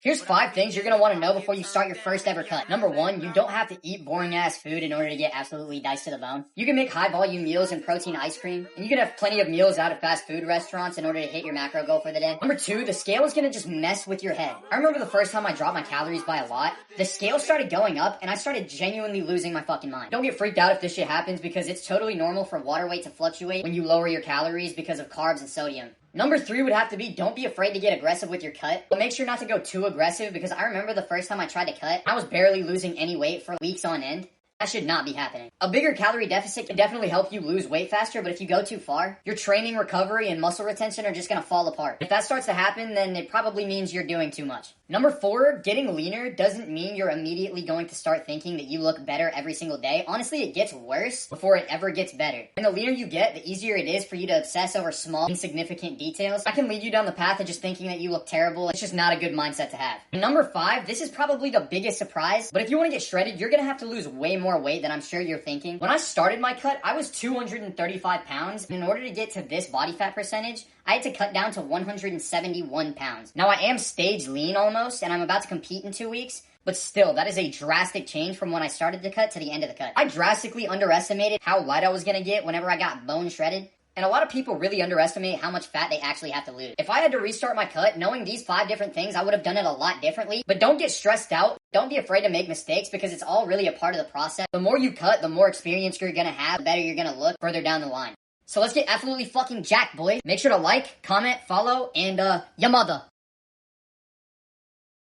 Here's 5 things you're gonna want to know before you start your first ever cut. Number 1, you don't have to eat boring ass food in order to get absolutely diced to the bone. You can make high volume meals and protein ice cream, and you can have plenty of meals out of fast food restaurants in order to hit your macro goal for the day. Number 2, the scale is gonna just mess with your head. I remember the first time I dropped my calories by a lot, the scale started going up and I started genuinely losing my fucking mind. Don't get freaked out if this shit happens because it's totally normal for water weight to fluctuate when you lower your calories because of carbs and sodium. Number 3 would have to be don't be afraid to get aggressive with your cut, but make sure not to go too aggressive because I remember the first time I tried to cut, I was barely losing any weight for weeks on end. That should not be happening. A bigger calorie deficit can definitely help you lose weight faster, but if you go too far, your training recovery and muscle retention are just gonna fall apart. If that starts to happen, then it probably means you're doing too much. Number 4, getting leaner doesn't mean you're immediately going to start thinking that you look better every single day. Honestly, it gets worse before it ever gets better. And the leaner you get, the easier it is for you to obsess over small, insignificant details. That can lead you down the path of just thinking that you look terrible. It's just not a good mindset to have. And number 5, this is probably the biggest surprise, but if you want to get shredded, you're gonna have to lose way more weight than I'm sure you're thinking. When I started my cut, I was 235 pounds, and in order to get to this body fat percentage, I had to cut down to 171 pounds. Now I am stage lean almost, and I'm about to compete in 2 weeks, but still, that is a drastic change from when I started the cut to the end of the cut. I drastically underestimated how light I was gonna get whenever I got bone shredded, and a lot of people really underestimate how much fat they actually have to lose. If I had to restart my cut, knowing these 5 different things, I would have done it a lot differently, but don't get stressed out. Don't be afraid to make mistakes because it's all really a part of the process. The more you cut, the more experience you're gonna have, the better you're gonna look further down the line. So let's get absolutely fucking jacked, boys. Make sure to like, comment, follow, and your mother.